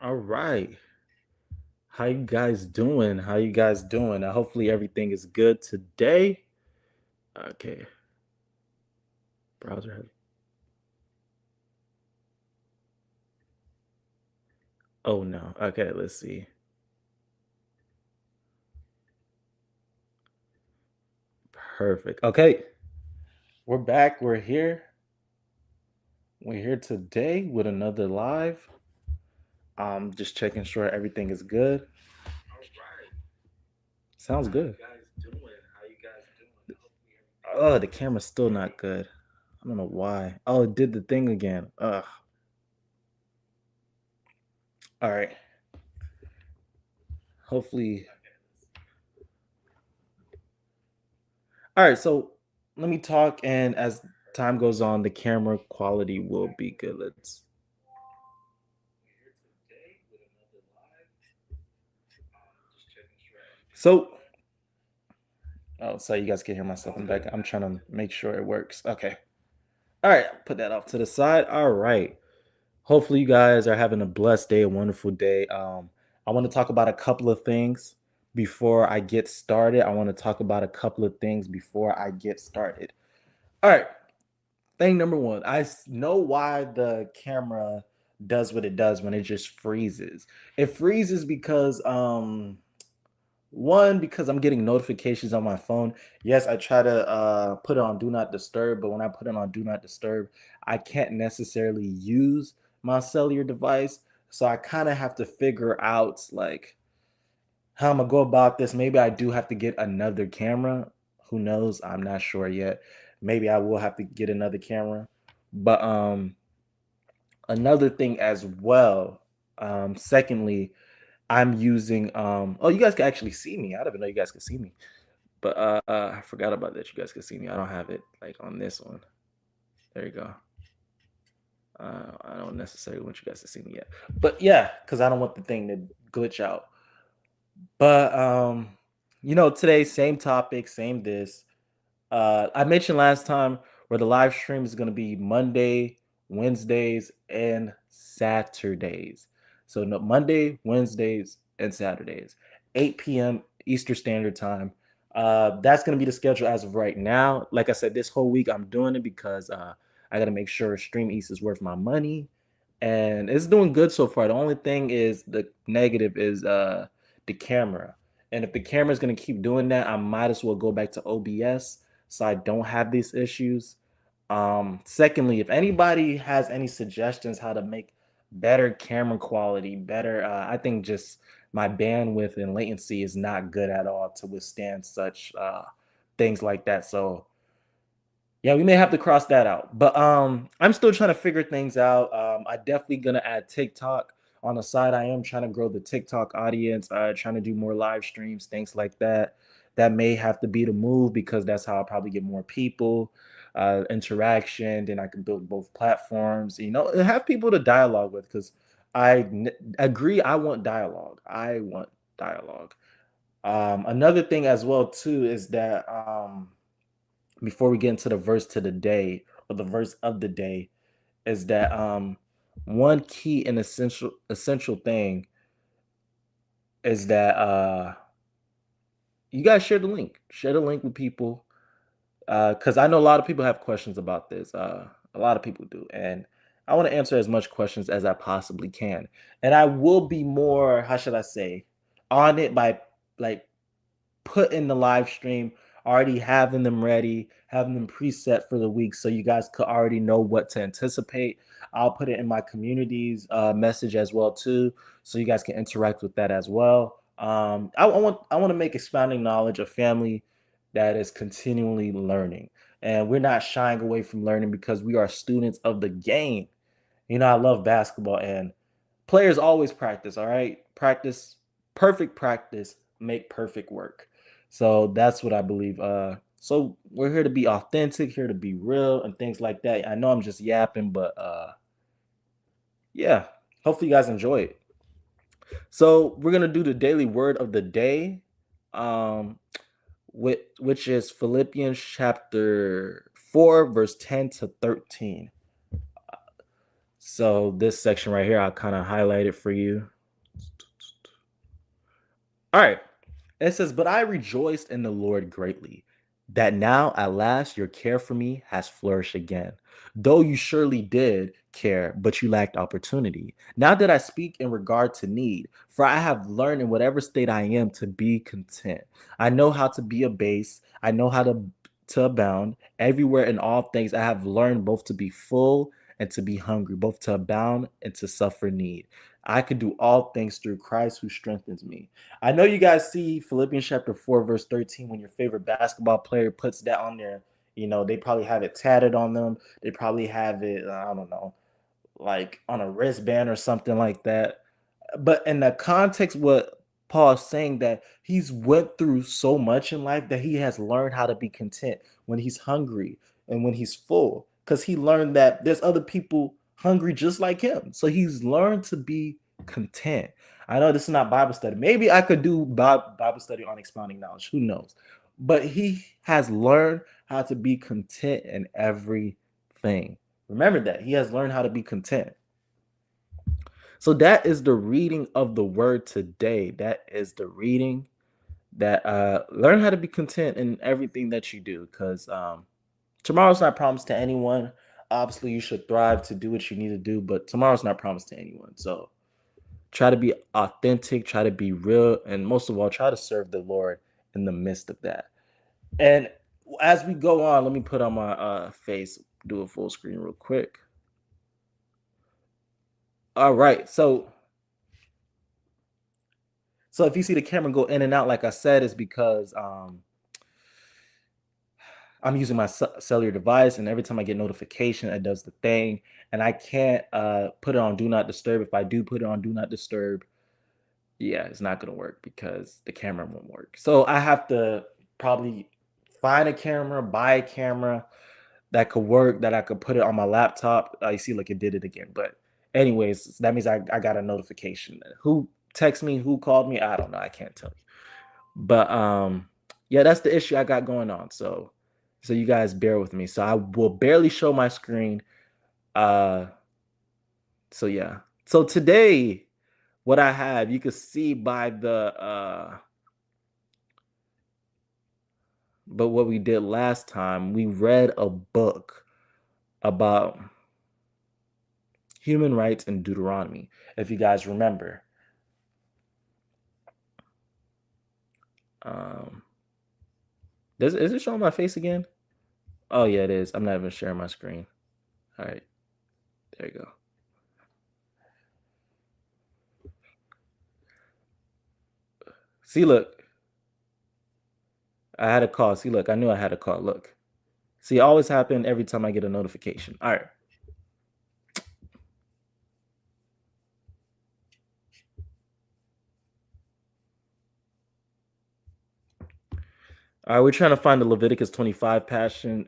All right. How you guys doing? How you guys doing? Hopefully everything is good today. Okay. Browser has. Oh no. Okay, let's see. Perfect. Okay. We're back. We're here. We're here today with another live. Just checking sure everything is good. All right. Sounds good. How you guys doing? How you guys doing? Oh, the camera's still not good. I don't know why. Oh, it did the thing again. Ugh. All right. Hopefully. All right. So let me talk, and as time goes on, the camera quality will be good. Let's. So, oh, so you guys can hear myself in the back. I'm trying to make sure it works. Okay. All right. Put that off to the side. All right. Hopefully, you guys are having a blessed day, a wonderful day. I want to talk about a couple of things before I get started. I want to talk about a couple of things before I get started. All right. Thing number one, know why the camera does what it does when it just freezes. It freezes because one, because I'm getting notifications on my phone. Yes, I try to put it on do not disturb, but when I put it on do not disturb, I can't necessarily use my cellular device. So I kind of have to figure out like how I'm gonna go about this. Maybe I do have to get another camera. Who knows? I'm not sure yet. Maybe I will have to get another camera. But another thing as well. Secondly, I'm using oh, you guys can actually see me. I don't even know you guys can see me. But I forgot about that. You guys can see me. I don't have it like on this one. There you go. I don't necessarily want you guys to see me yet. But yeah, because I don't want the thing to glitch out. But today, same topic, same this. I mentioned last time where the live stream is going to be Monday, Wednesdays, and Saturdays. So no, Monday, Wednesdays, and Saturdays, 8 p.m. Eastern Standard Time. That's going to be the schedule as of right now. Like I said, this whole week I'm doing it because I got to make sure Stream East is worth my money, and it's doing good so far. The only thing is the negative is the camera. And if the camera is going to keep doing that, I might as well go back to OBS so I don't have these issues. Secondly, if anybody has any suggestions how to make better camera quality, better, I think just my bandwidth and latency is not good at all to withstand such things like that. So yeah, we may have to cross that out. But I'm still trying to figure things out. I definitely gonna add TikTok on the side. I am trying to grow the TikTok audience, trying to do more live streams, things like that. That may have to be the move because that's how I'll probably get more people, interaction. Then I can build both platforms, and have people to dialogue with because agree. I want dialogue. I want dialogue. Another thing as well too is that before we get into the verse to the day or the verse of the day is that one key and essential thing is that you guys share the link with people because I know a lot of people have questions about this. A lot of people do, and I want to answer as much questions as I possibly can, and I will be more, how should I say, on it by like put in the live stream, already having them ready, having them preset for the week so you guys could already know what to anticipate. I'll put it in my community's message as well too, so you guys can interact with that as well. I want to make expounding knowledge a family that is continually learning, and we're not shying away from learning because we are students of the game. I love basketball, and players always practice. All right, practice, perfect practice, make perfect work. So that's what I believe. So we're here to be authentic, here to be real, and things like that. I know I'm just yapping, but yeah. Hopefully you guys enjoy it. So we're gonna do the daily word of the day, um, which is Philippians chapter 4, verse 10 to 13. So this section right here, I'll kind of highlight it for you. All right. It says, "But I rejoiced in the Lord greatly, that now at last your care for me has flourished again. Though you surely did care, but you lacked opportunity. Now that I speak in regard to need, for I have learned in whatever state I am to be content. I know how to be abased, I know how to abound. Everywhere in all things I have learned both to be full and to be hungry, both to abound and to suffer need. I can do all things through Christ who strengthens me." I know you guys see Philippians chapter 4, verse 13, when your favorite basketball player puts that on there, they probably have it tatted on them. They probably have it, I don't know, like on a wristband or something like that. But in the context, what Paul's saying that he's went through so much in life that he has learned how to be content when he's hungry and when he's full. Because he learned that there's other people hungry just like him. So he's learned to be content. I know this is not Bible study. Maybe I could do Bible study on expounding knowledge. Who knows? But he has learned how to be content in everything. Remember that. He has learned how to be content. So that is the reading of the word today. That is the reading that learn how to be content in everything that you do, because tomorrow's not promised to anyone. Obviously, you should thrive to do what you need to do, but tomorrow's not promised to anyone. So try to be authentic, try to be real, and most of all, try to serve the Lord in the midst of that. And as we go on, let me put on my face, do a full screen real quick. All right, so if you see the camera go in and out, like I said, it's because I'm using my cellular device, and every time I get notification, it does the thing, and I can't put it on do not disturb. If I do put it on do not disturb, yeah, it's not gonna work because the camera won't work. So I have to probably find a camera, buy a camera that could work, that I could put it on my laptop. You see, like it did it again. But anyways, that means I got a notification. Who texted me? Who called me? I don't know. I can't tell you. But yeah, that's the issue I got going on. So you guys bear with me. So I will barely show my screen. Uh so yeah. So today, what I have, you can see by the but what we did last time, we read a book about human rights in Deuteronomy, if you guys remember. Um is it showing my face again? Oh yeah, it is. I'm not even sharing my screen. All right, there you go. See, look, I had a call. See, look, I knew I had a call. Look, see, it always happen every time I get a notification. All right. All right, we're trying to find the Leviticus 25 passage.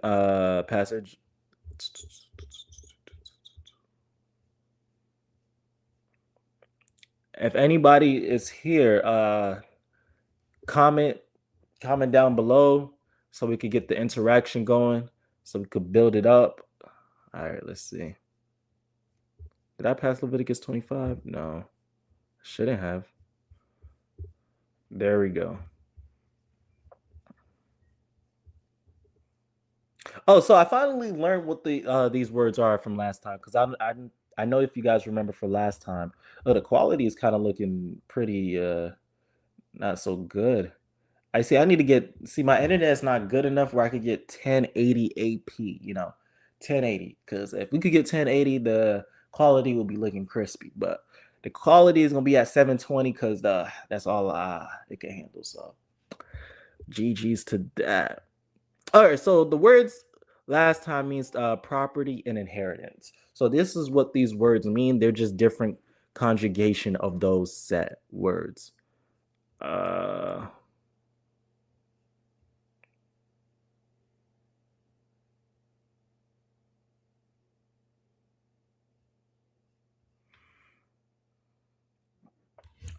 If anybody is here, comment down below so we could get the interaction going, so we could build it up. All right, let's see. Did I pass Leviticus 25? No, shouldn't have. There we go. Oh, so I finally learned what these words are from last time, because I know if you guys remember for last time, the quality is kind of looking pretty not so good. I see. I need to see my internet is not good enough where I could get 1080 AP. 1080. Because if we could get 1080, the quality will be looking crispy. But the quality is gonna be at 720 because that's all it can handle. So GG's to that. All right, so the words last time means property and inheritance. So this is what these words mean. They're just different conjugation of those set words. All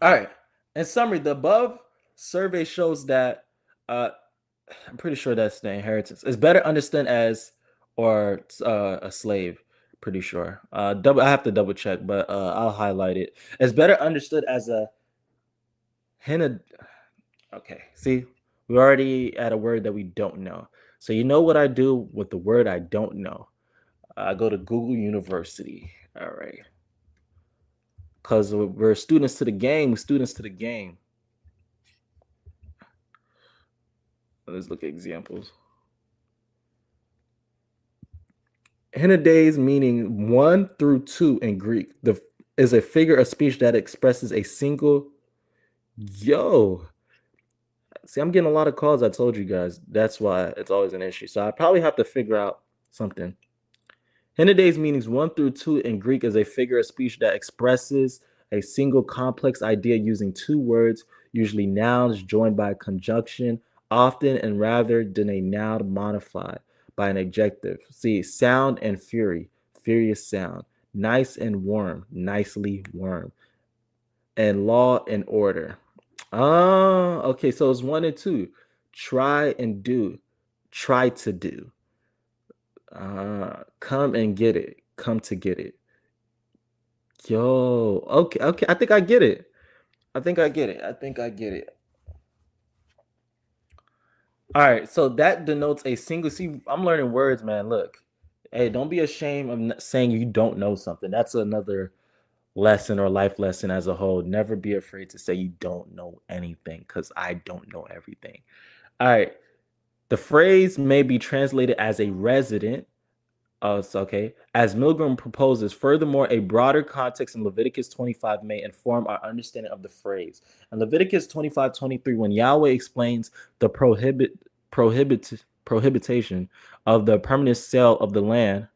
right. In summary, the above survey shows that I'm pretty sure that's the inheritance. It's better understood as or a slave. Pretty sure. I have to double check, but I'll highlight it. It's better understood as a Okay, see, we're already at a word that we don't know. So you know what I do with the word I don't know? I go to Google University. All right, because we're students to the game. Students to the game. Let's look at examples. Henades meaning one through two in Greek. The is a figure of speech that expresses a single. Yo, see, I'm getting a lot of calls. I told you guys. That's why it's always an issue. So I probably have to figure out something. Henades meanings one through two in Greek is a figure of speech that expresses a single complex idea using two words, usually nouns joined by a conjunction, often and rather than a noun modified by an adjective. See, sound and fury, furious sound, nice and warm, nicely warm, and law and order. Ah, okay, so it's one and two. Try and do, try to do. Come and get it. Come to get it. Yo, okay, okay. I think I get it. I think I get it. I think I get it. All right, so that denotes a single. See, I'm learning words, man. Look, hey, don't be ashamed of saying you don't know something. That's another lesson or life lesson as a whole. Never be afraid to say you don't know anything, because I don't know everything. All right, the phrase may be translated as a resident. Oh, it's okay. As Milgram proposes, furthermore, a broader context in Leviticus 25 may inform our understanding of the phrase. In Leviticus 25:23, when Yahweh explains the prohibition of the permanent sale of the land,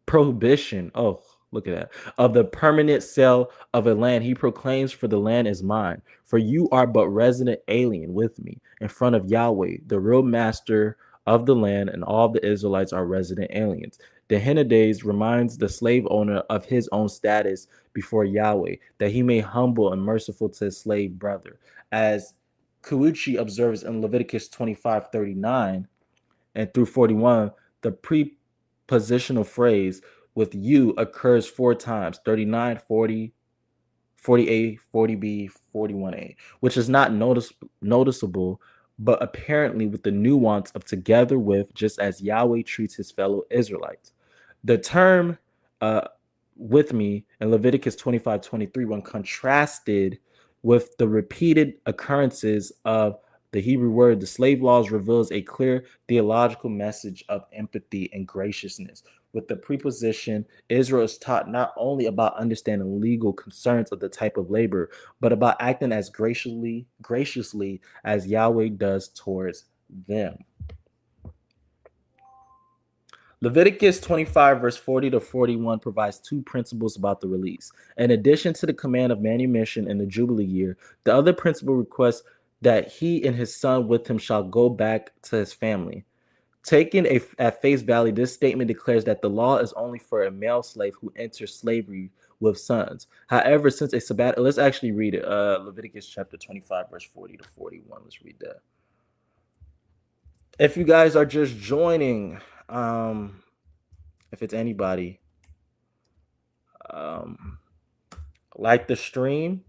prohibition, oh, look at that, of the permanent sale of a land, he proclaims, for the land is mine. For you are but resident alien with me in front of Yahweh, the real master of the land, and all the Israelites are resident aliens. The Henades reminds the slave owner of his own status before Yahweh, that he may humble and merciful to his slave brother. As Kawuchi observes in Leviticus 25:39 and through 41, the prepositional phrase with you occurs four times: 39, 40, 40a, 40b, 41a, which is not noticeable, but apparently with the nuance of together with, just as Yahweh treats his fellow Israelites. The term uh, with me in Leviticus 25:23, when contrasted with the repeated occurrences of the Hebrew word, the slave laws, reveals a clear theological message of empathy and graciousness. With the preposition, Israel is taught not only about understanding legal concerns of the type of labor, but about acting as graciously as Yahweh does towards them. Leviticus 25, verse 40 to 41 provides two principles about the release. In addition to the command of manumission in the Jubilee year, the other principle requests that he and his son with him shall go back to his family. Taken at face value, this statement declares that the law is only for a male slave who enters slavery with sons. However, since a sabbatic, let's actually read it. Leviticus chapter 25, verse 40 to 41. Let's read that. If you guys are just joining, if it's anybody, um, like the stream,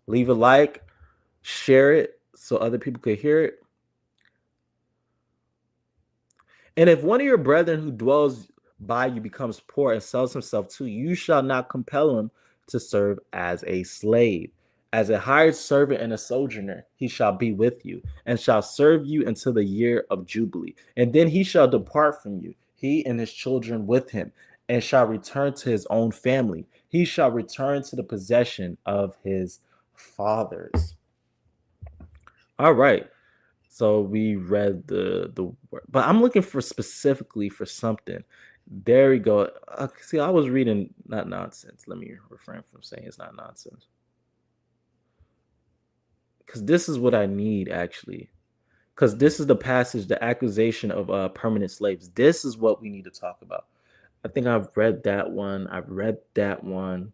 leave a like, share it so other people could hear it. And if one of your brethren who dwells by you becomes poor and sells himself to you, you shall not compel him to serve as a slave. As a hired servant and a sojourner, he shall be with you and shall serve you until the year of Jubilee. And then he shall depart from you, he and his children with him, and shall return to his own family. He shall return to the possession of his fathers. All right. So we read the word, but I'm looking for specifically for something. There we go. See, I was reading not nonsense. Let me refrain from saying it's not nonsense, because this is what I need actually. Because this is the passage, the accusation of permanent slaves. This is what we need to talk about. I think I've read that one. I've read that one.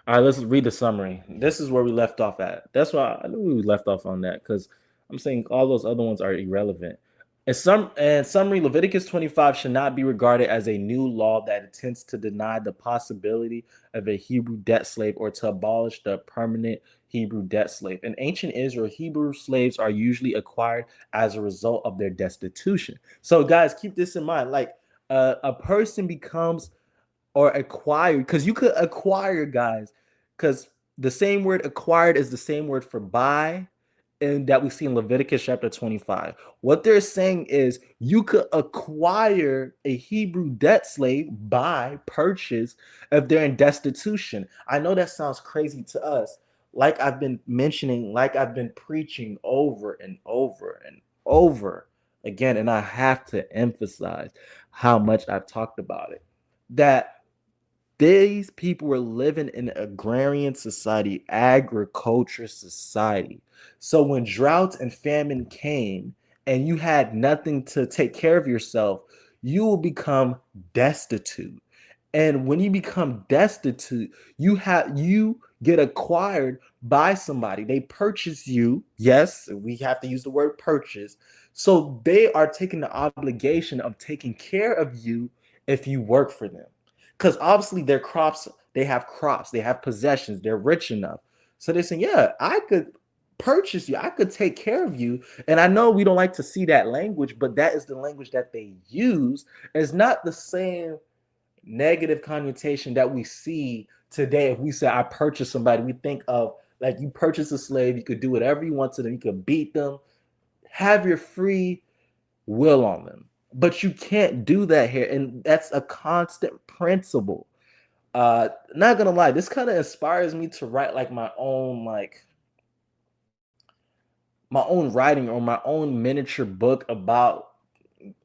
All right, let's read the summary. This is where we left off at. That's why I knew we left off on that, because I'm saying all those other ones are irrelevant. In summary, Leviticus 25 should not be regarded as a new law that attempts to deny the possibility of a Hebrew debt slave or to abolish the permanent Hebrew debt slave. In ancient Israel, Hebrew slaves are usually acquired as a result of their destitution. So, guys, keep this in mind. Like a person becomes or acquired, because you could acquire, guys, because the same word acquired is the same word for buy, and that we see in Leviticus chapter 25. What they're saying is you could acquire a Hebrew debt slave by purchase if they're in destitution. I know that sounds crazy to us. Like I've been mentioning, like I've been preaching over and over and over again, and I have to emphasize how much I've talked about it. That these people were living in an agrarian society, agriculture society. So when drought and famine came and you had nothing to take care of yourself, you will become destitute. And when you become destitute, you get acquired by somebody. They purchase you. Yes, we have to use the word purchase. So they are taking the obligation of taking care of you if you work for them, because obviously their crops, they have possessions, they're rich enough. So they're saying, yeah, I could purchase you, I could take care of you. And I know we don't like to see that language, but that is the language that they use. It's not the same negative connotation that we see today. If we say I purchase somebody, we think of like you purchase a slave, you could do whatever you want to them, you could beat them, have your free will on them. But you can't do that here. And that's a constant principle. Not gonna lie, this kind of inspires me to write like my own writing or my own miniature book about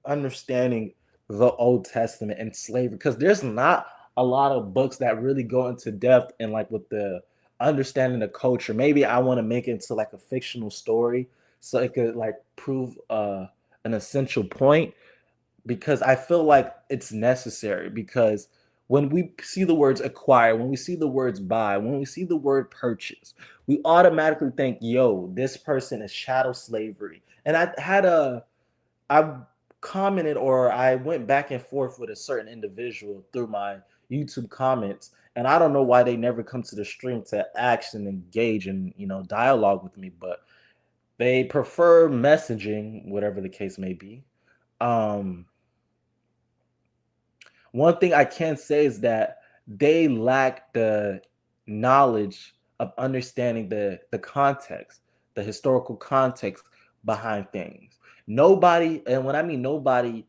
understanding the Old Testament and slavery, because there's not a lot of books that really go into depth and like with the understanding the culture. Maybe I want to make it into like a fictional story so it could like prove an essential point, because I feel like it's necessary. Because when we see the words acquire, when we see the words buy, when we see the word purchase, we automatically think, yo, this person is chattel slavery. And I commented or I went back and forth with a certain individual through my YouTube comments, and I don't know why they never come to the stream to ask and engage and dialogue with me, but they prefer messaging, whatever the case may be. Um, One thing I can say is that they lack the knowledge of understanding the context, the historical context behind things. Nobody, and when I mean nobody,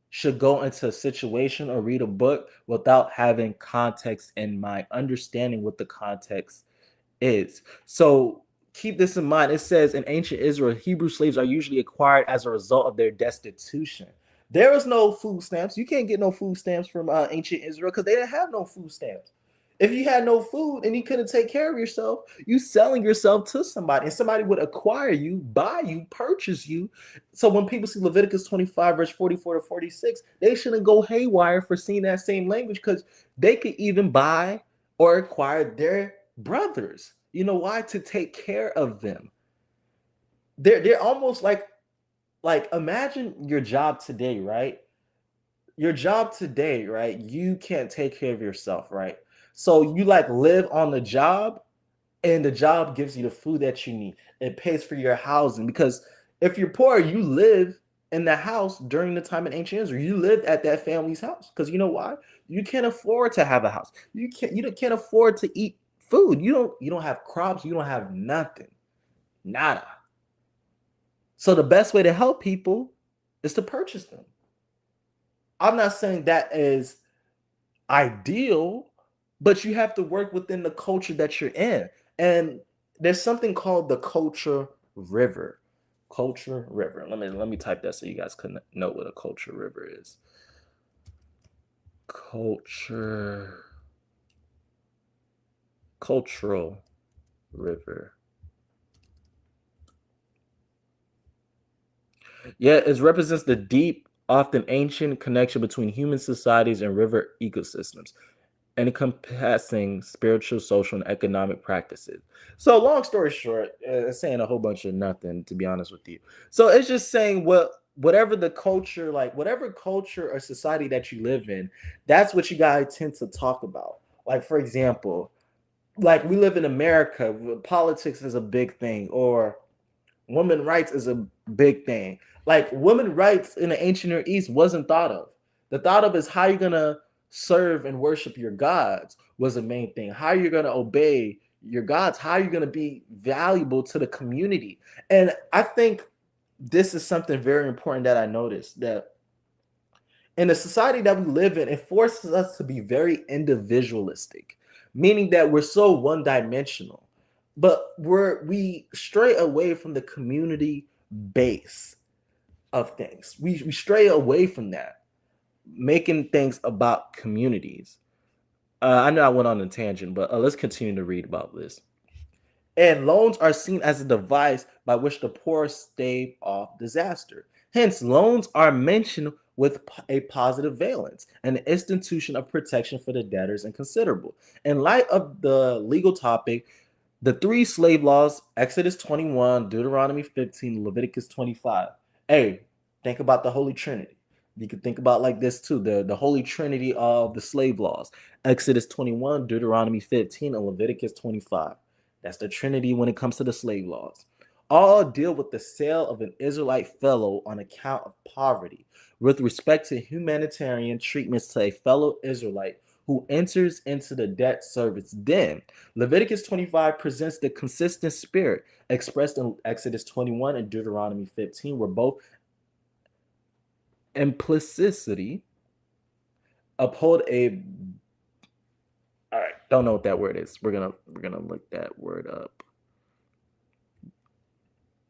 should go into a situation or read a book without having context in mind, understanding what the context is. So keep this in mind. It says in ancient Israel, Hebrew slaves are usually acquired as a result of their destitution. There is no food stamps. You can't get no food stamps from ancient Israel because they didn't have no food stamps. If you had no food and you couldn't take care of yourself, you selling yourself to somebody, and somebody would acquire you, buy you, purchase you. So when people see Leviticus 25, verse 44 to 46, they shouldn't go haywire for seeing that same language, because they could even buy or acquire their brothers. You know why? To take care of them. They're almost like imagine your job today, right? Your job today, right? You can't take care of yourself, right? So you like live on the job, and the job gives you the food that you need. It pays for your housing, because if you're poor, you live in the house during the time in ancient Israel. You lived at that family's house, because you know why? You can't afford to have a house. You can't afford to eat food. You don't have crops. You don't have nothing, nada. So the best way to help people is to purchase them. I'm not saying that is ideal, but you have to work within the culture that you're in. And there's something called the culture river. Culture river. Let me type that so you guys can know what a culture river is. Culture cultural river. Yeah, it represents the deep, often ancient connection between human societies and river ecosystems, encompassing spiritual, social, and economic practices. So, long story short, it's saying a whole bunch of nothing, to be honest with you. So, it's just saying what. whatever the culture, like whatever culture or society that you live in, that's what you guys tend to talk about. Like, for example, like we live in America, politics is a big thing, or women rights is a big thing. Like women rights in the ancient Near East wasn't thought of. The thought of is how you're gonna serve and worship your gods was the main thing. How you're gonna obey your gods, how you're gonna be valuable to the community. And I think this is something very important that I noticed, that in the society that we live in, it forces us to be very individualistic, meaning that we're so one dimensional, but we stray away from the community base of things. We stray away from that, making things about communities. I know I went on a tangent, but let's continue to read about this. And loans are seen as a device by which the poor stave off disaster. Hence, loans are mentioned with a positive valence, an institution of protection for the debtors and considerable. In light of the legal topic, the three slave laws, Exodus 21, Deuteronomy 15, Leviticus 25. Hey, think about the Holy Trinity. You could think about like this too, the Holy Trinity of the slave laws, Exodus 21, Deuteronomy 15, and Leviticus 25. That's the Trinity when it comes to the slave laws. All deal with the sale of an Israelite fellow on account of poverty, with respect to humanitarian treatments to a fellow Israelite who enters into the debt service. Then, Leviticus 25 presents the consistent spirit expressed in Exodus 21 and Deuteronomy 15, where both implicity uphold a. All right, don't know what that word is. We're gonna look that word up.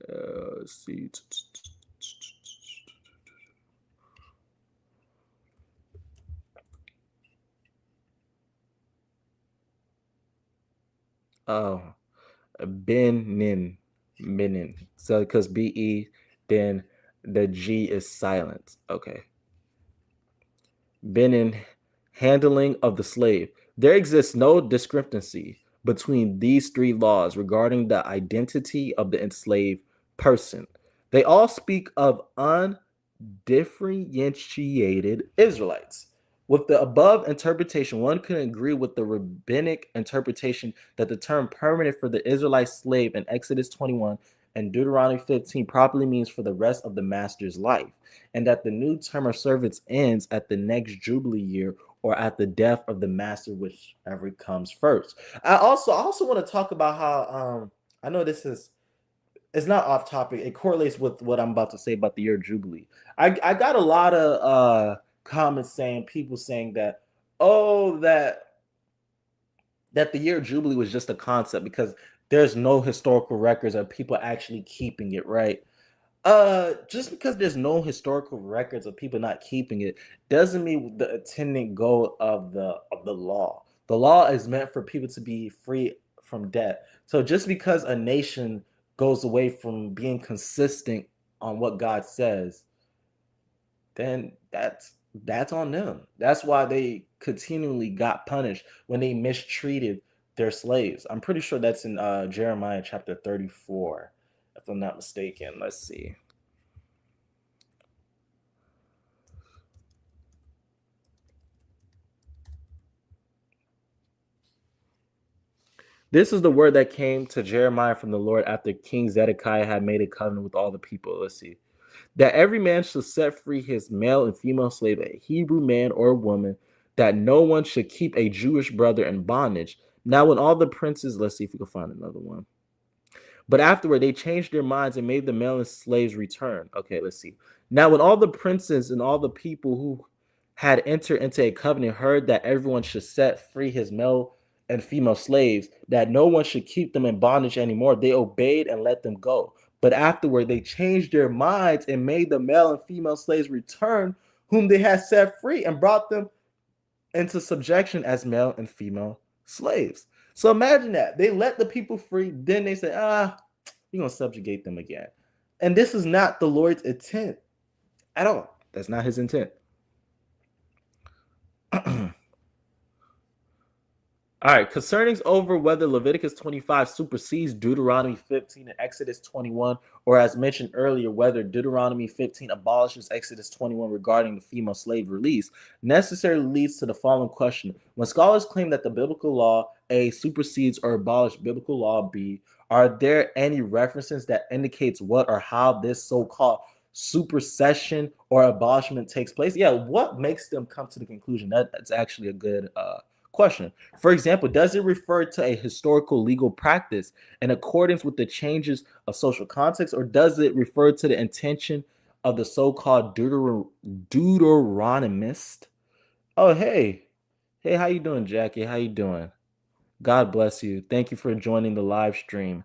Let's see. Oh, Benin, Benin. So because BE, then the G is silent. Okay. Benin, handling of the slave. There exists no discrepancy between these three laws regarding the identity of the enslaved person. They all speak of undifferentiated Israelites. With the above interpretation, one can agree with the rabbinic interpretation that the term permanent for the Israelite slave in Exodus 21 and Deuteronomy 15 properly means for the rest of the master's life, and that the new term of service ends at the next Jubilee year or at the death of the master, whichever comes first. I also want to talk about how I know this is it's not off topic. It correlates with what I'm about to say about the year Jubilee. I got a lot of comments saying, people saying that, oh, that the year Jubilee was just a concept because there's no historical records of people actually keeping it, right? Just because there's no historical records of people not keeping it doesn't mean the intended goal of the law. The law is meant for people to be free from debt. So just because a nation goes away from being consistent on what God says, then that's on them. That's why they continually got punished when they mistreated their slaves. I'm pretty sure that's in Jeremiah chapter 34, if I'm not mistaken. Let's see. This is the word that came to Jeremiah from the Lord after King Zedekiah had made a covenant with all the people. Let's see. That every man shall set free his male and female slave, a Hebrew man or woman, that no one should keep a Jewish brother in bondage. Now, when all the princes, let's see if we can find another one. But afterward, they changed their minds and made the male slaves return. Okay, let's see. Now, when all the princes and all the people who had entered into a covenant heard that everyone should set free his male and female slaves, that no one should keep them in bondage anymore, they obeyed and let them go. But afterward, they changed their minds and made the male and female slaves return, whom they had set free, and brought them into subjection as male and female slaves. So imagine that. They let the people free, then they say, we're going to subjugate them again. And this is not the Lord's intent at all. That's not his intent. All All right, concernings over whether Leviticus 25 supersedes Deuteronomy 15 and Exodus 21, or as mentioned earlier, whether Deuteronomy 15 abolishes Exodus 21 regarding the female slave release, necessarily leads to the following question. When scholars claim that the biblical law A supersedes or abolishes biblical law B, are there any references that indicates what or how this so-called supersession or abolishment takes place? Yeah, what makes them come to the conclusion? That's actually a good question. For example, does it refer to a historical legal practice in accordance with the changes of social context, or does it refer to the intention of the so-called Deuteronomist? Oh, hey, how you doing, Jackie? How you doing? God bless you. Thank you for joining the live stream.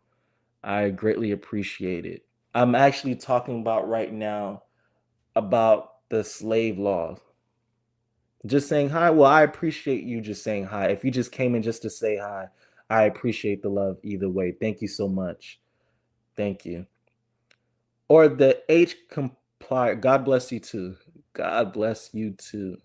I greatly appreciate it. I'm actually talking about right now about the slave laws. Just saying hi. Well, I appreciate you just saying hi. If you just came in just to say hi, I appreciate the love either way. Thank you so much. Thank you. Or the H complier. God bless you too. God bless you too.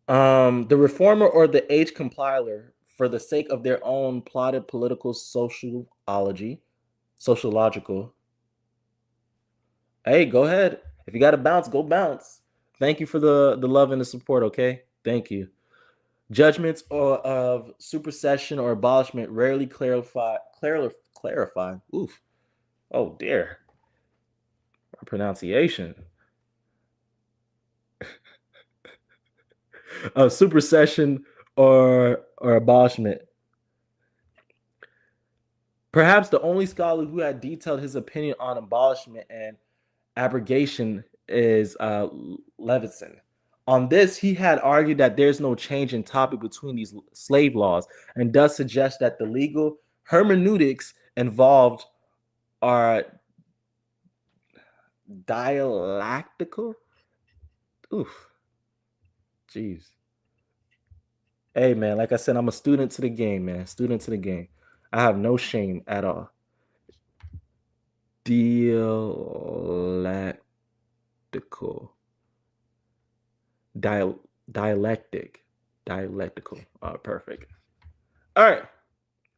The reformer or the H compiler, for the sake of their own plotted political sociological. Hey, go ahead. If you got to bounce, go bounce. Thank you for the love and the support. Okay, thank you. Judgments of supersession or abolishment rarely clarify. Oof. Oh dear. Pronunciation. Of supersession or abolishment. Perhaps the only scholar who had detailed his opinion on abolishment and abrogation is Levinson. On this, he had argued that there's no change in topic between these slave laws, and does suggest that the legal hermeneutics involved are dialectical. Oof. Jeez. Hey man, like I said, I'm a student to the game, man. Student to the game. I have no shame at all. Dialectical. Dialectic. Dialectical. Oh, perfect. All right.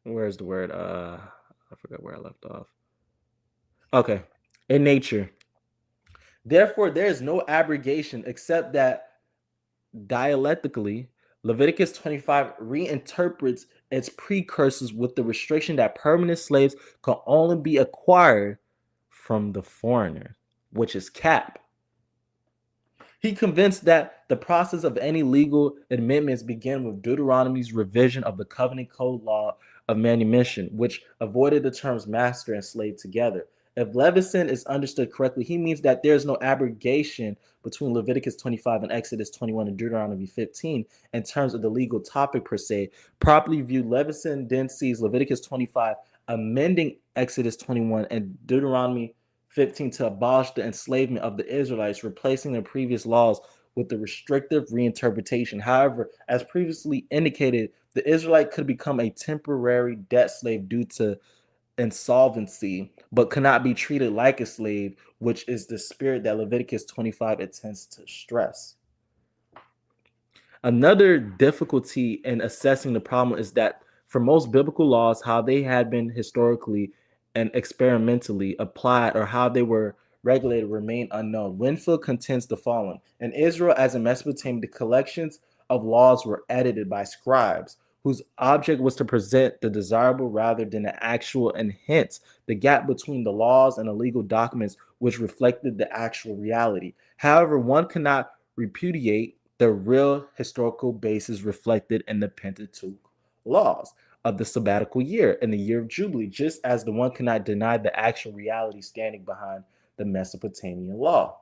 Where's the word? I forgot where I left off. Okay. In nature. Therefore, there is no abrogation except that dialectically, Leviticus 25 reinterprets its precursors with the restriction that permanent slaves can only be acquired from the foreigner, which is cap. He convinced that the process of any legal amendments began with Deuteronomy's revision of the covenant code law of manumission, which avoided the terms master and slave together. If Levison is understood correctly, he means that there is no abrogation between Leviticus 25 and Exodus 21 and Deuteronomy 15 in terms of the legal topic per se. Properly viewed, Levison then sees Leviticus 25 amending Exodus 21 and Deuteronomy 15 to abolish the enslavement of the Israelites, replacing their previous laws with the restrictive reinterpretation. However, as previously indicated, the Israelite could become a temporary debt slave due to insolvency, but cannot be treated like a slave, which is the spirit that Leviticus 25 intends to stress. Another difficulty in assessing the problem is that for most biblical laws, how they had been historically and experimentally applied or how they were regulated remain unknown. Winfield contends the following. In Israel, as in Mesopotamia, the collections of laws were edited by scribes whose object was to present the desirable rather than the actual, and hence the gap between the laws and the legal documents which reflected the actual reality. However, one cannot repudiate the real historical basis reflected in the Pentateuch laws of the sabbatical year and the year of Jubilee, just as the one cannot deny the actual reality standing behind the Mesopotamian law.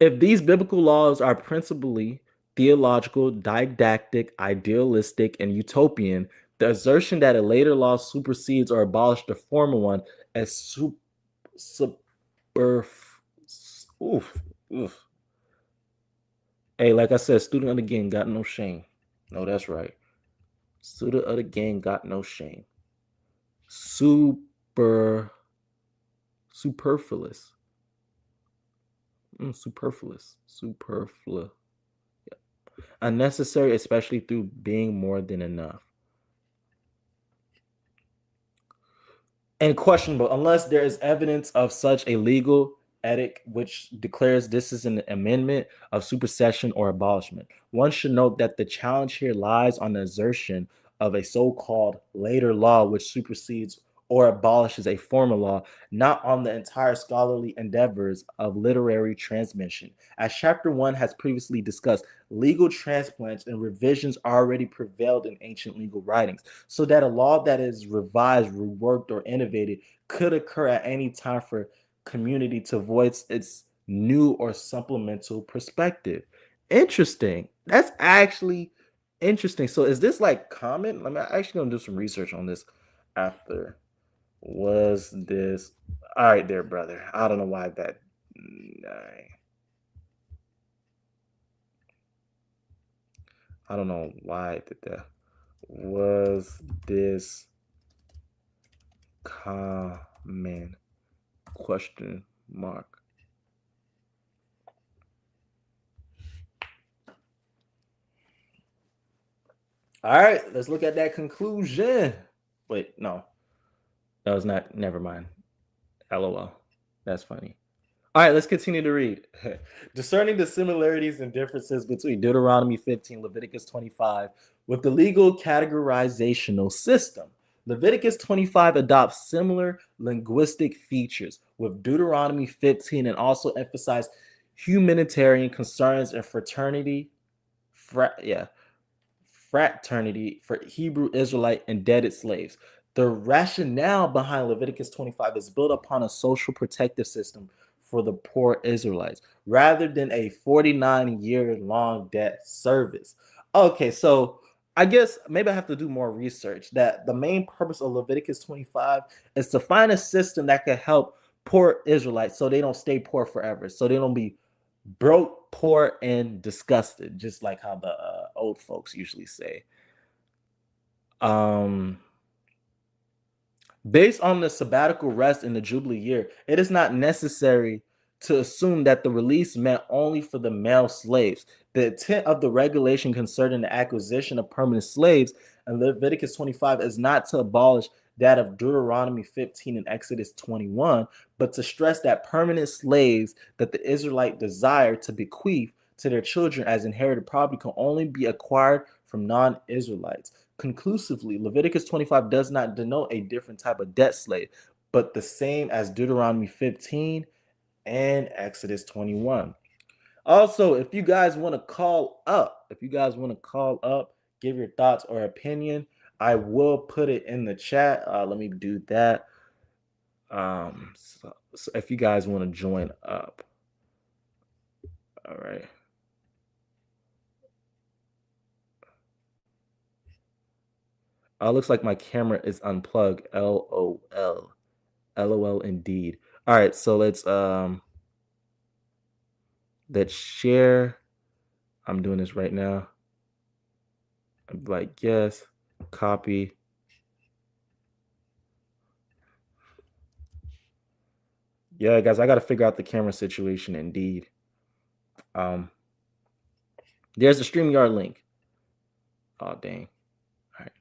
If these biblical laws are principally theological, didactic, idealistic, and utopian, the assertion that a later law supersedes or abolishes the former one as oof. Hey, like I said, student of the game got no shame. No, that's right. Student of the game got no shame. Superfluous. Superfluous. Yeah. unnecessary, especially through being more than enough. And questionable unless there is evidence of such a legal edict which declares this is an amendment of supersession or abolishment. One should note that the challenge here lies on the assertion of a so-called later law which supersedes or abolishes a former law, not on the entire scholarly endeavors of literary transmission. As chapter 1 has previously discussed, legal transplants and revisions already prevailed in ancient legal writings, so that a law that is revised, reworked, or innovated could occur at any time for community to voice its new or supplemental perspective. Interesting. That's actually interesting. So is this like common? I'm actually gonna do some research on this after. Was this all right there, brother? I don't know why that. I don't know why I did that. Was this common? Question mark. All right, let's look at that conclusion. Wait, no, that was not. Never mind. LOL. That's funny. All right, let's continue to read. Discerning the similarities and differences between Deuteronomy 15, Leviticus 25, with the legal categorizational system. Leviticus 25 adopts similar linguistic features with Deuteronomy 15 and also emphasize humanitarian concerns and fraternity for Hebrew Israelite indebted slaves. The rationale behind Leviticus 25 is built upon a social protective system for the poor Israelites rather than a 49-year-long debt service. Okay, so I guess maybe I have to do more research. That the main purpose of Leviticus 25 is to find a system that could help poor Israelites so they don't stay poor forever, so they don't be broke, poor, and disgusted, just like how the old folks usually say. Um, Based on the sabbatical rest in the Jubilee year, it is not necessary to assume that the release meant only for the male slaves. The intent of the regulation concerning the acquisition of permanent slaves in Leviticus 25 is not to abolish that of Deuteronomy 15 and Exodus 21, but to stress that permanent slaves that the Israelite desire to bequeath to their children as inherited property can only be acquired from non-Israelites. Conclusively, Leviticus 25 does not denote a different type of debt slave, but the same as Deuteronomy 15 and Exodus 21. Also, if you guys want to give your thoughts or opinion, I will put it in the chat. Let me do that. So if you guys want to join up, all right. Looks like my camera is unplugged. LOL. LOL indeed. All right, so let's share. I'm doing this right now. I'm like, yes, copy. Yeah, guys, I got to figure out the camera situation indeed. There's the StreamYard link. Oh, dang. All right.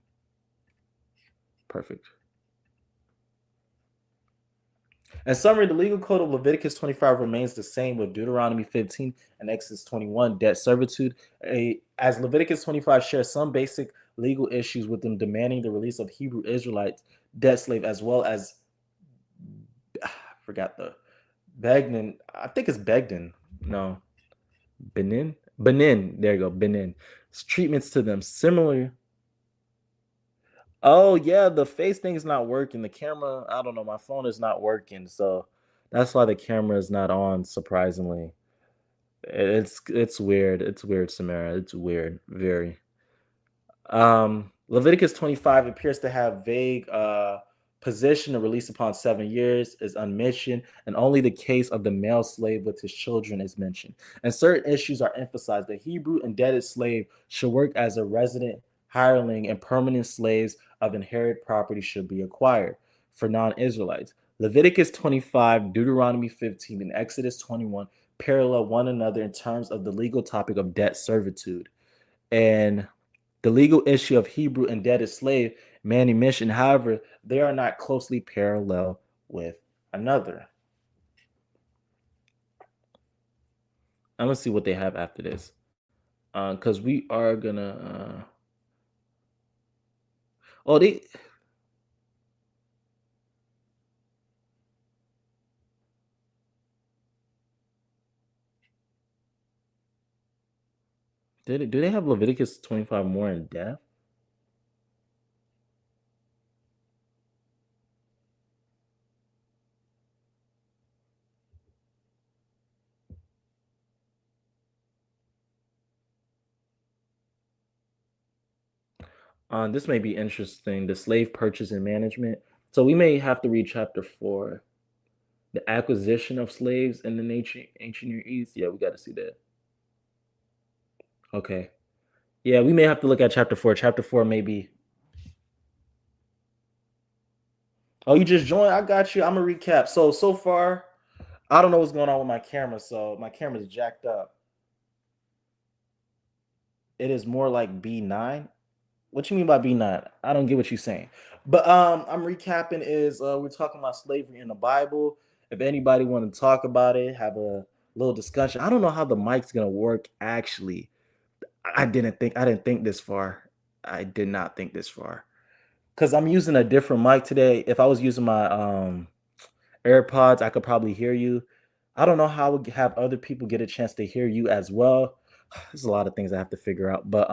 Perfect. In summary, the legal code of Leviticus 25 remains the same with Deuteronomy 15 and Exodus 21, debt servitude. As Leviticus 25 shares some basic legal issues with them demanding the release of Hebrew Israelites, debt slave, as well as, I forgot the, Begnin. I think it's Begden. No. Benin? Benin. There you go. Benin. Treatments to them similar. Oh yeah, the face thing is not working. The camera, I don't know, my phone is not working, so that's why the camera is not on, surprisingly. It's weird. It's weird, Samara. It's weird. Very. Leviticus 25 appears to have vague position. The release upon 7 years is unmentioned, and only the case of the male slave with his children is mentioned. And certain issues are emphasized. The Hebrew indebted slave should work as a resident hireling, and permanent slaves of inherited property should be acquired for non-Israelites. Leviticus 25, Deuteronomy 15, and Exodus 21 parallel one another in terms of the legal topic of debt servitude. And the legal issue of Hebrew indebted slave manumission, however, they are not closely parallel with another. I'm gonna see what they have after this, because we are gonna. Oh, do they have Leviticus 25 more in depth? This may be interesting. The slave purchase and management. So we may have to read chapter 4. The acquisition of slaves in the ancient Near East. Yeah, we got to see that. Okay. Yeah, we may have to look at chapter 4. Chapter 4 may be. Oh, you just joined? I got you. I'm gonna recap. So far, I don't know what's going on with my camera. So my camera's jacked up. It is more like B9. What you mean by B9? I don't get what you're saying. But I'm recapping is we're talking about slavery in the Bible. If anybody want to talk about it, have a little discussion. I don't know how the mic's gonna work actually. I didn't think this far. I did not think this far. Cause I'm using a different mic today. If I was using my AirPods, I could probably hear you. I don't know how I would have other people get a chance to hear you as well. There's a lot of things I have to figure out. But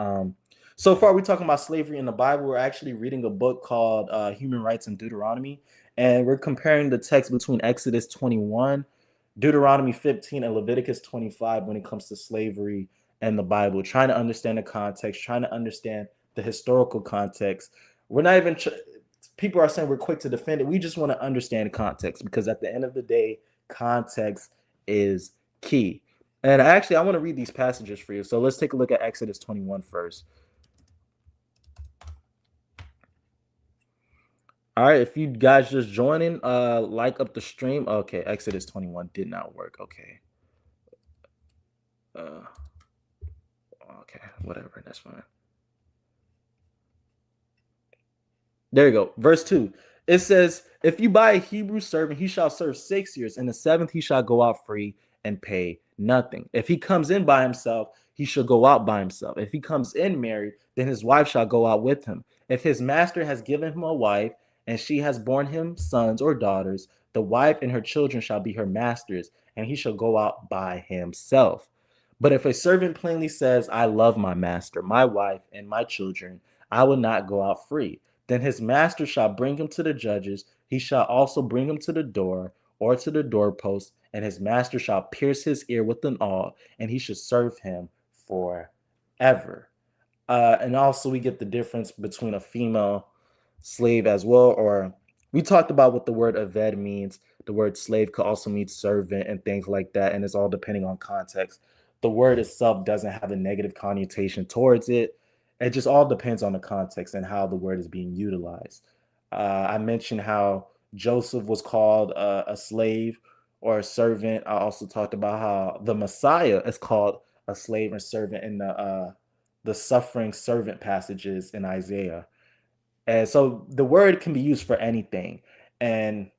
so far we're talking about slavery in the Bible. We're actually reading a book called Human Rights in Deuteronomy, and we're comparing the text between Exodus 21, Deuteronomy 15, and Leviticus 25 when it comes to slavery and the Bible, trying to understand the context, trying to understand the historical context. We're not even people are saying we're quick to defend it. We just want to understand context because at the end of the day, context is key. And actually, I want to read these passages for you. So let's take a look at Exodus 21 first. All right, if you guys just joining, like up the stream. Okay, Exodus 21 did not work. Okay. Uh, okay, whatever, that's fine. There you go. Verse 2. It says, if you buy a Hebrew servant, he shall serve 6 years. In the seventh, he shall go out free and pay nothing. If he comes in by himself, he shall go out by himself. If he comes in married, then his wife shall go out with him. If his master has given him a wife, and she has borne him sons or daughters, the wife and her children shall be her master's, and he shall go out by himself. But if a servant plainly says, I love my master, my wife, and my children, I will not go out free. Then his master shall bring him to the judges. He shall also bring him to the door or to the doorpost, and his master shall pierce his ear with an awl, and he should serve him forever. And also, we get the difference between a female slave as well. Or we talked about what the word aved means. The word slave could also mean servant and things like that. And it's all depending on context. The word itself doesn't have a negative connotation towards it. It just all depends on the context and how the word is being utilized. I mentioned how Joseph was called a slave or a servant. I also talked about how the Messiah is called a slave and servant in the suffering servant passages in Isaiah. And so the word can be used for anything. And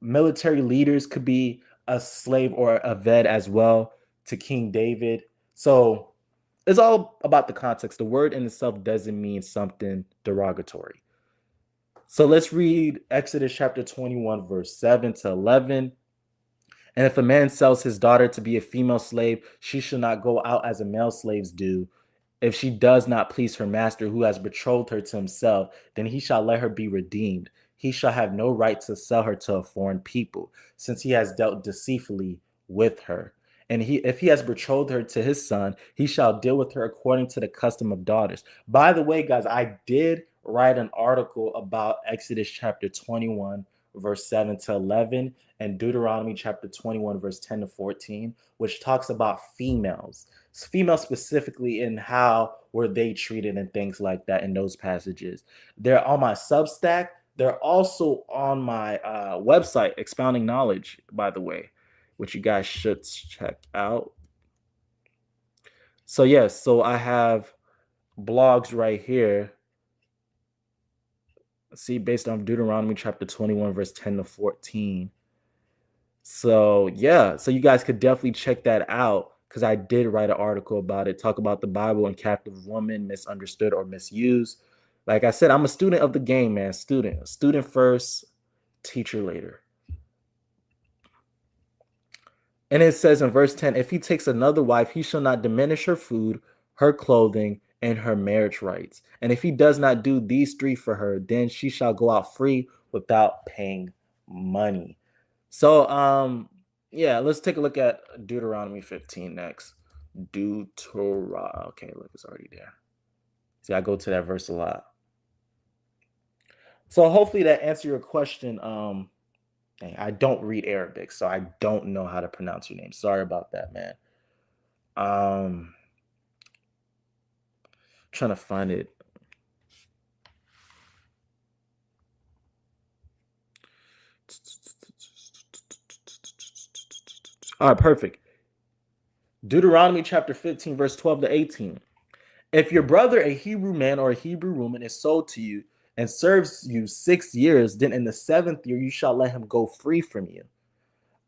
military leaders could be a slave or a vet as well to King David. So it's all about the context. The word in itself doesn't mean something derogatory. So let's read Exodus chapter 21, verse 7 to 11. And if a man sells his daughter to be a female slave, she shall not go out as a male slaves do. If she does not please her master who has betrothed her to himself, then he shall let her be redeemed. He shall have no right to sell her to a foreign people, since he has dealt deceitfully with her. And if he has betrothed her to his son, he shall deal with her according to the custom of daughters. By the way, guys, I did write an article about Exodus chapter 21, verse 7 to 11, and Deuteronomy chapter 21, verse 10 to 14, which talks about females specifically in how were they treated and things like that in those passages. They're on my Substack. They're also on my website, Expounding Knowledge, by the way, which you guys should check out. So yes, so I have blogs right here. See, based on Deuteronomy chapter 21, verse 10 to 14. So yeah, so you guys could definitely check that out because I did write an article about it, talk about the Bible and captive woman, misunderstood or misused. Like I said, I'm a student of the game, man. Student first, teacher later. And it says in verse 10, if he takes another wife, he shall not diminish her food, her clothing, and her marriage rights. And if he does not do these three for her, then she shall go out free without paying money. So, yeah, let's take a look at Deuteronomy 15 next. Deuteronomy. Okay, look, it's already there. See, I go to that verse a lot. So hopefully that answered your question. I don't read Arabic, so I don't know how to pronounce your name. Sorry about that, man. Trying to find it. All right, perfect. Deuteronomy chapter 15, verse 12 to 18. If your brother, a Hebrew man or a Hebrew woman, is sold to you and serves you 6 years, then in the 7th year you shall let him go free from you.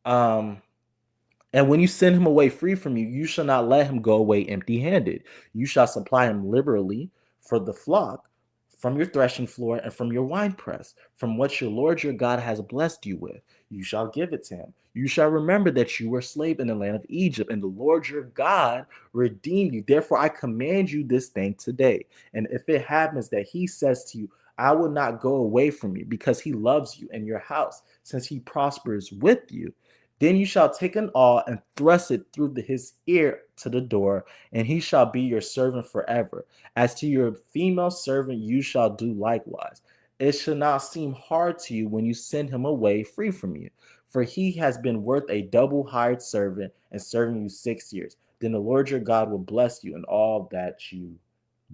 And when you send him away free from you, you shall not let him go away empty-handed. You shall supply him liberally for the flock from your threshing floor and from your winepress, from what your Lord your God has blessed you with. You shall give it to him. You shall remember that you were a slave in the land of Egypt, and the Lord your God redeemed you. Therefore, I command you this thing today. And if it happens that he says to you, I will not go away from you, because he loves you and your house, since he prospers with you, then you shall take an awl and thrust it through his ear to the door, and he shall be your servant forever. As to your female servant, you shall do likewise. It shall not seem hard to you when you send him away free from you, for he has been worth a double hired servant and serving you 6 years. Then the Lord your God will bless you in all that you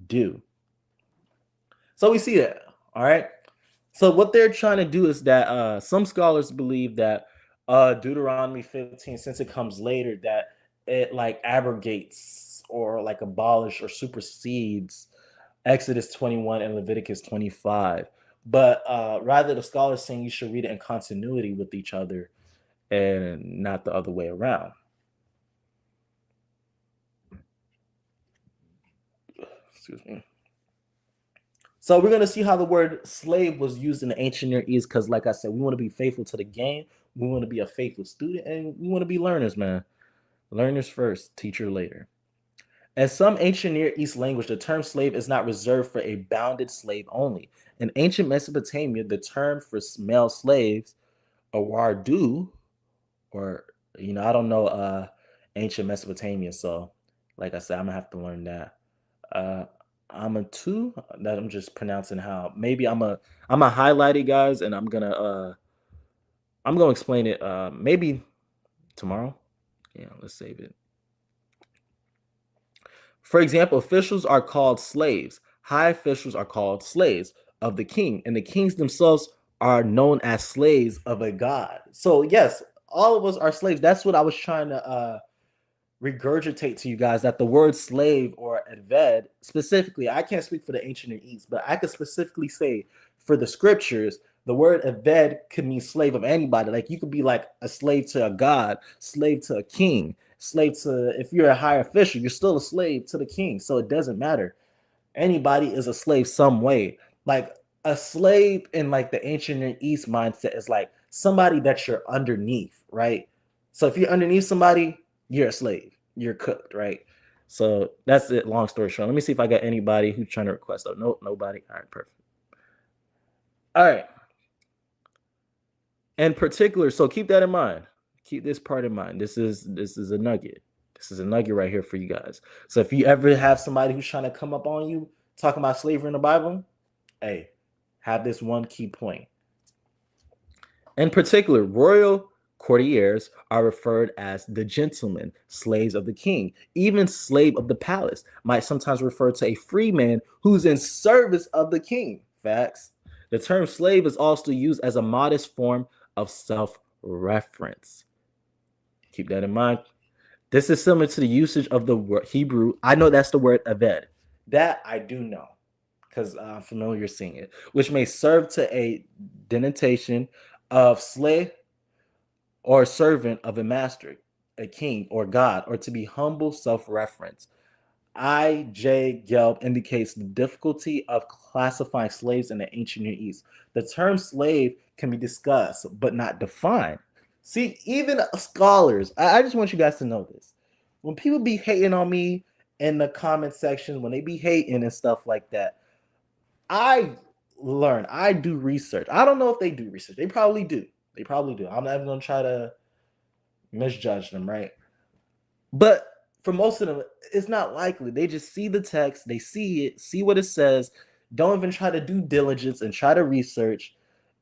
do. So we see that, all right? So what they're trying to do is that some scholars believe that Deuteronomy 15, since it comes later, that it like abrogates or like abolish or supersedes Exodus 21 and Leviticus 25. But rather the scholars saying you should read it in continuity with each other and not the other way around. Excuse me. So we're going to see how the word slave was used in the ancient Near East because, like I said, we want to be faithful to the game. We want to be a faithful student, and we want to be learners, man. Learners first, teacher later. In some ancient Near East language, the term slave is not reserved for a bounded slave only. In ancient Mesopotamia, the term for male slaves, a wardu, or, I don't know ancient Mesopotamia, so like I said, I'm going to have to learn that. I'm a two that I'm just pronouncing how maybe I'm a highlight it, guys, and I'm gonna explain it maybe tomorrow. Yeah, let's save it. For example, officials are called slaves. High officials are called slaves of the king, and the kings themselves are known as slaves of a god. So yes, all of us are slaves. That's what I was trying to regurgitate to you guys, that the word slave or adved, specifically, I can't speak for the ancient Near East, but I could specifically say for the scriptures, the word adved could mean slave of anybody. Like you could be like a slave to a god, slave to a king, slave to, if you're a high official, you're still a slave to the king. So it doesn't matter. Anybody is a slave some way. Like a slave in like the ancient Near East mindset is like somebody that you're underneath, right? So if you're underneath somebody, you're a slave. You're cooked, right? So that's it. Long story short. Let me see if I got anybody who's trying to request. Oh, nope, nobody. All right, perfect. All right. In particular, so keep that in mind. Keep this part in mind. This is a nugget. This is a nugget right here for you guys. So if you ever have somebody who's trying to come up on you talking about slavery in the Bible, hey, have this one key point. In particular, royal courtiers are referred as the gentlemen, slaves of the king. Even slave of the palace might sometimes refer to a free man who's in service of the king. Facts. The term slave is also used as a modest form of self-reference. Keep that in mind. This is similar to the usage of the word Hebrew. I know that's the word aved. That I do know because I'm familiar seeing it, which may serve to a denotation of slave or servant of a master, a king or god, or to be humble self-reference. I.J. Gelb indicates the difficulty of classifying slaves in the ancient Near East. The term slave can be discussed, but not defined. See, even scholars, I just want you guys to know this. When people be hating on me in the comment section, when they be hating and stuff like that, I I do research. I don't know if they do research. They probably do. They probably do. I'm not even going to try to misjudge them, right? But for most of them, it's not likely. They just see the text, they see it, see what it says, don't even try to do diligence and try to research.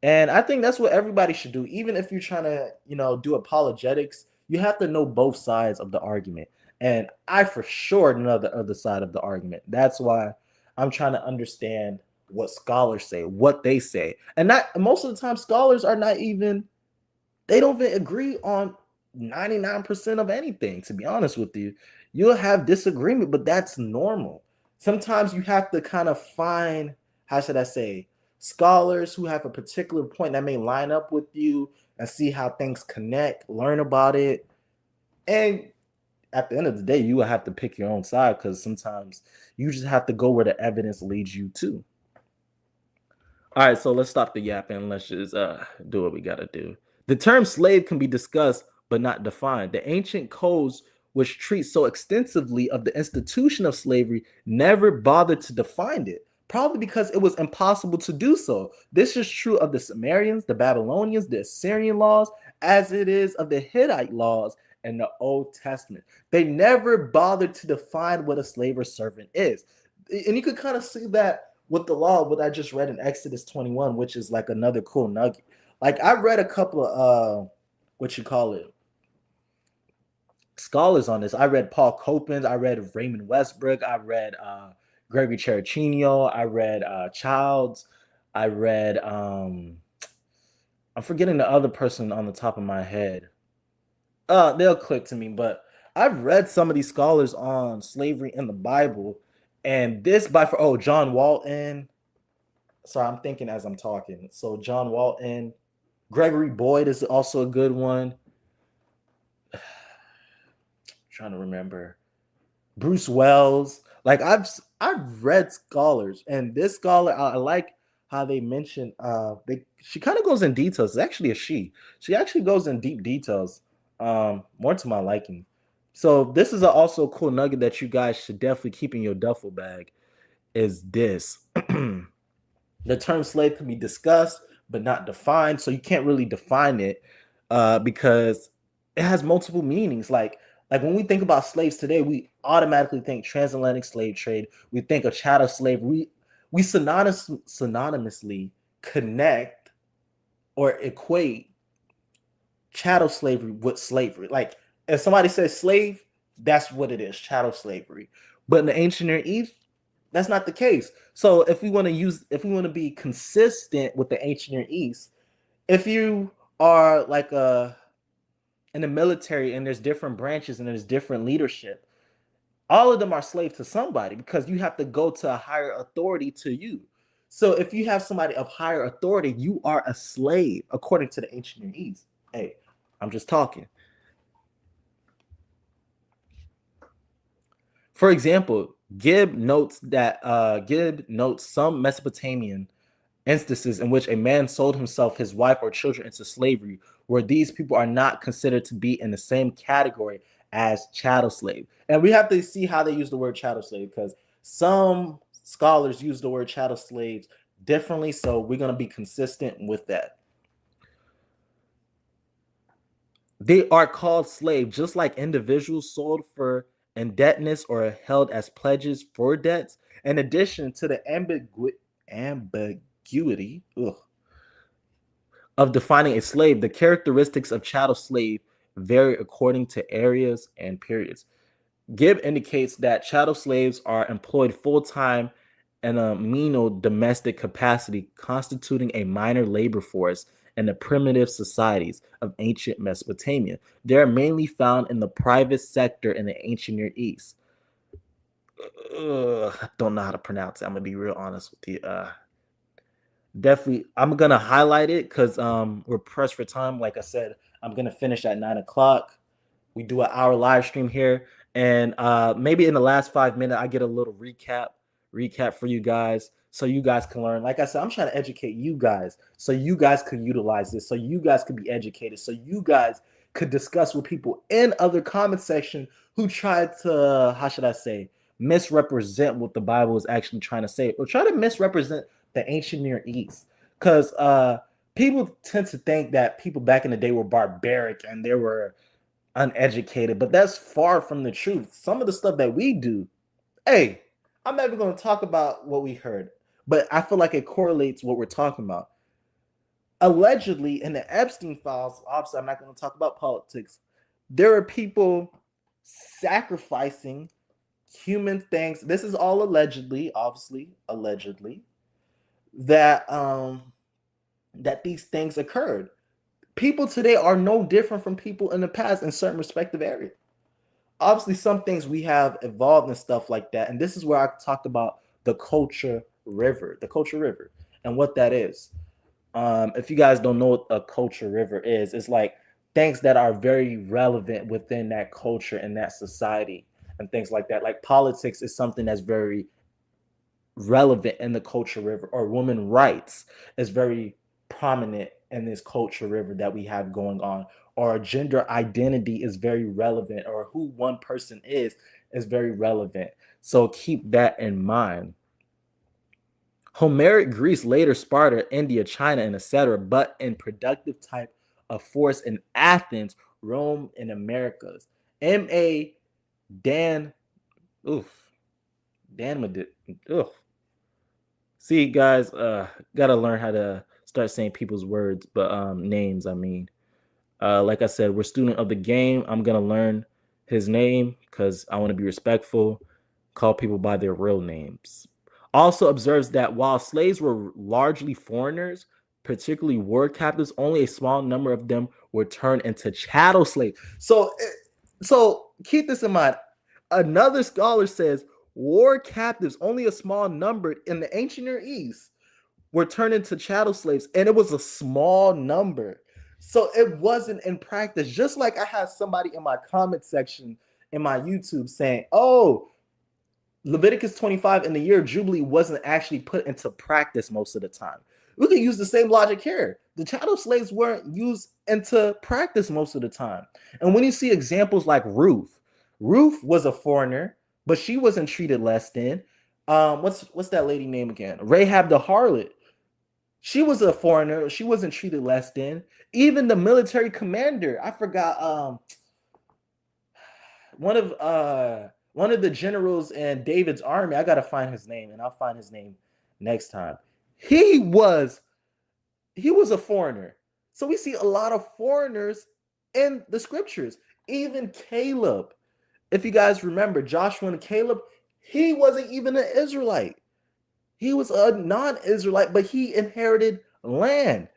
And I think that's what everybody should do. Even if you're trying to, do apologetics, you have to know both sides of the argument. And I for sure know the other side of the argument. That's why I'm trying to understand what scholars say, what they say. And not most of the time, scholars are not even they don't even agree on 99% of anything, to be honest with you. You'll have disagreement, but that's normal. Sometimes you have to kind of find, how should I say, scholars who have a particular point that may line up with you and see how things connect, learn about it. And at the end of the day, you will have to pick your own side because sometimes you just have to go where the evidence leads you to. All right, so let's stop the yapping and let's just do what we gotta do. The term slave can be discussed but not defined. The ancient codes, which treat so extensively of the institution of slavery, never bothered to define it, probably because it was impossible to do so. This is true of the Sumerians, the Babylonians, the Assyrian laws, as it is of the Hittite laws in the Old Testament. They never bothered to define what a slave or servant is. And you could kind of see that with the law, what I just read in Exodus 21, which is like another cool nugget. Like I read a couple of what you call it, scholars on this. I read Paul Coppens, I read Raymond Westbrook, I read Gregory Cheracino, I read Childs, I read I'm forgetting the other person on the top of my head. They'll click to me, but I've read some of these scholars on slavery in the Bible, and this by for John Walton. Sorry, I'm thinking as I'm talking. So John Walton, Gregory Boyd is also a good one. Trying to remember. Bruce Wells. Like I've read scholars, and this scholar I like how they mention she kind of goes in details. It's actually a she. She actually goes in deep details. More to my liking. So this is also a cool nugget that you guys should definitely keep in your duffel bag. Is this the term slave can be discussed but not defined, so you can't really define it because it has multiple meanings. Like when we think about slaves today, we automatically think transatlantic slave trade. We think of chattel slavery. We synonymously connect or equate chattel slavery with slavery. Like if somebody says slave, that's what it is, chattel slavery. But in the ancient Near East, that's not the case. So if we want to be consistent with the ancient Near East, if you are like in the military and there's different branches and there's different leadership, all of them are slaves to somebody because you have to go to a higher authority to you. So if you have somebody of higher authority, you are a slave according to the ancient Near East. Hey, I'm just talking. For example, Gibb notes some Mesopotamian instances in which a man sold himself, his wife, or children into slavery, where these people are not considered to be in the same category as chattel slave. And we have to see how they use the word chattel slave because some scholars use the word chattel slaves differently. So we're going to be consistent with that. They are called slave, just like individuals sold for indebtedness or held as pledges for debts. In addition to the ambiguity of defining a slave, the characteristics of chattel slave vary according to areas and periods. Gibb indicates that chattel slaves are employed full-time in a menial domestic capacity, constituting a minor labor force in the primitive societies of ancient Mesopotamia. They are mainly found in the private sector in the ancient Near East. I don't know how to pronounce it. I'm gonna be real honest with you. Definitely, I'm gonna highlight it because we're pressed for time. Like I said, I'm gonna finish at 9 o'clock. We do an hour live stream here, and maybe in the last 5 minutes, I get a little recap for you guys, so you guys can learn. Like I said, I'm trying to educate you guys, so you guys can utilize this, so you guys can be educated, so you guys could discuss with people in other comment section who tried to, how should I say, misrepresent what the Bible is actually trying to say, or try to misrepresent the ancient Near East, because people tend to think that people back in the day were barbaric and they were uneducated, but that's far from the truth. Some of the stuff that we do, hey, I'm never going to talk about what we heard, but I feel like it correlates what we're talking about. Allegedly, in the Epstein files, obviously, I'm not going to talk about politics. There are people sacrificing human things. This is all allegedly, obviously, allegedly, that that these things occurred. People today are no different from people in the past in certain respective areas. Obviously, some things we have evolved and stuff like that. And this is where I talked about the culture river, and what that is. If you guys don't know what a culture river is, it's like things that are very relevant within that culture and that society and things like that. Like politics is something that's very relevant in the culture river, or women rights is very prominent in this culture river that we have going on, or gender identity is very relevant, or who one person is very relevant. So keep that in mind. Homeric Greece, later Sparta, India, China, and etc., but in productive type of force in Athens, Rome, and Americas. M.A. Dan, oof, Dan Madid, oof. See, guys, gotta learn how to start saying people's words, but names. I mean, like I said, we're student of the game. I'm gonna learn his name because I want to be respectful. Call people by their real names. Also observes that while slaves were largely foreigners, particularly war captives, only a small number of them were turned into chattel slaves. So keep this in mind. Another scholar says war captives, only a small number in the ancient Near East, were turned into chattel slaves, and it was a small number. So it wasn't in practice. Just like I had somebody in my comment section in my YouTube saying, oh, Leviticus 25 in the year of Jubilee wasn't actually put into practice most of the time. We can use the same logic here. The chattel slaves weren't used into practice most of the time. And when you see examples like Ruth, Ruth was a foreigner, but she wasn't treated less than. What's that lady name again? Rahab the harlot. She was a foreigner. She wasn't treated less than. Even the military commander, I forgot. One of one of the generals in David's army. I gotta find his name, and I'll find his name next time. He was a foreigner. So we see a lot of foreigners in the scriptures. Even Caleb, if you guys remember, Joshua and Caleb, he wasn't even an Israelite. He was a non-Israelite, but he inherited land.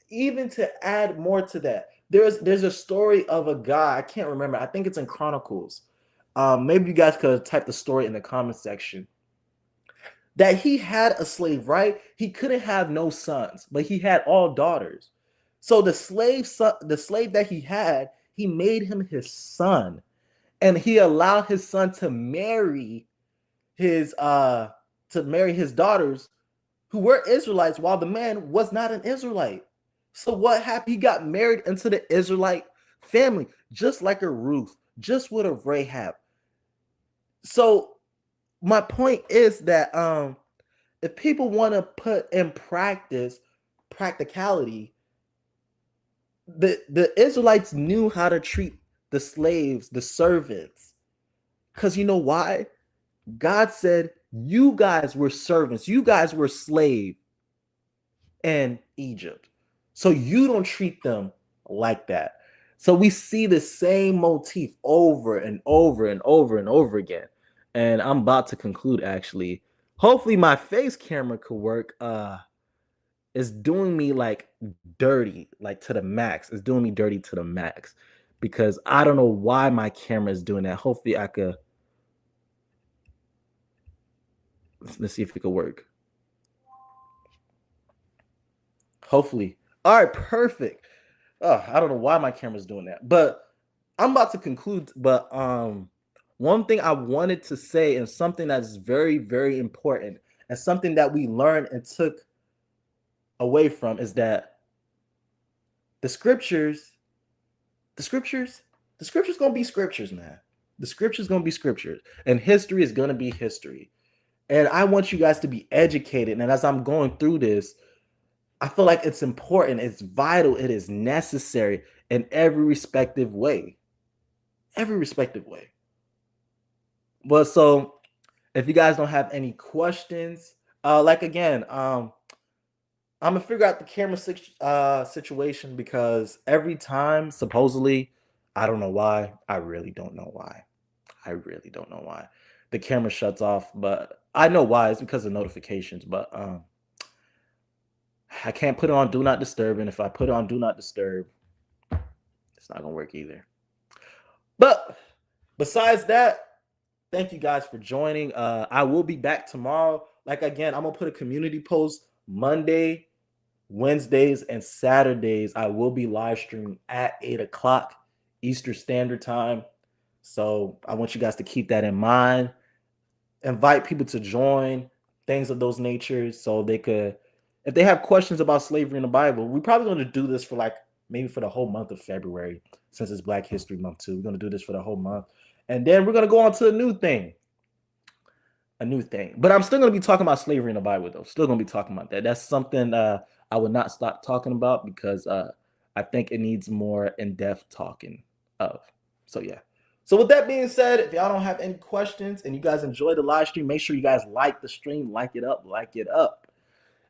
Even to add more to that, there's a story of a guy, I can't remember. I think it's in Chronicles. Maybe you guys could type the story in the comment section. That he had a slave, right? He couldn't have no sons, but he had all daughters. So the slave that he had, he made him his son, and he allowed his son to marry his daughters who were Israelites, while the man was not an Israelite. So what happened? He got married into the Israelite family, just like a Ruth, just with a Rahab. So my point is that if people want to put in practice practicality, the Israelites knew how to treat the slaves, the servants, because you know why? God said, you guys were servants, you guys were slaves in Egypt. So you don't treat them like that. So we see the same motif over and over and over and over again. And I'm about to conclude actually. Hopefully my face camera could work. It's doing me like dirty, like to the max. It's doing me dirty to the max because I don't know why my camera is doing that. Hopefully I could. Let's see if it could work. Hopefully. All right, perfect. I don't know why my camera's doing that, but I'm about to conclude. But one thing I wanted to say, and something that's very, very important, and something that we learned and took away from, is that the scriptures gonna be scriptures, man. The scriptures gonna be scriptures, and history is gonna be history. And I want you guys to be educated. And as I'm going through this, I feel like it's important, it's vital, it is necessary in every respective way. Every respective way. But so if you guys don't have any questions, like again, I'm gonna figure out the camera situation, because every time, supposedly, I don't know why. I really don't know why. I really don't know why the camera shuts off, but I know why. It's because of notifications. But I can't put it on do not disturb, and if I put it on do not disturb, it's not gonna work either. But besides that, thank you guys for joining. I will be back tomorrow. Like again, I'm gonna put a community post Monday, Wednesdays, and Saturdays. I will be live streaming at 8 o'clock Eastern Standard Time. So I want you guys to keep that in mind. Invite people to join, things of those natures, so they could, if they have questions about slavery in the Bible, we're probably going to do this for like maybe for the whole month of February, since it's Black History Month too. We're going to do this for the whole month. And then we're going to go on to a new thing. But I'm still going to be talking about slavery in the Bible, though. Still going to be talking about that. That's something I would not stop talking about, because I think it needs more in-depth talking of. So yeah. So with that being said, if y'all don't have any questions and you guys enjoy the live stream, make sure you guys like the stream, like it up.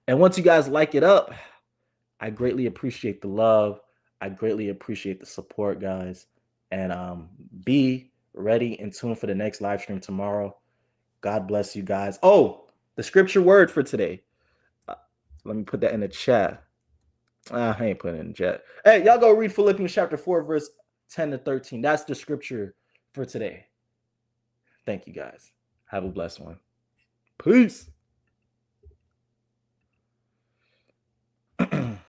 And once you guys like it up, I greatly appreciate the love. I greatly appreciate the support, guys. And be ready and tuned for the next live stream tomorrow. God bless you guys. Oh, the scripture word for today. Let me put that in the chat. I ain't putting it in the chat. Hey, y'all go read Philippians chapter 4, verse 10 to 13. That's the scripture for today. Thank you guys. Have a blessed one. Peace.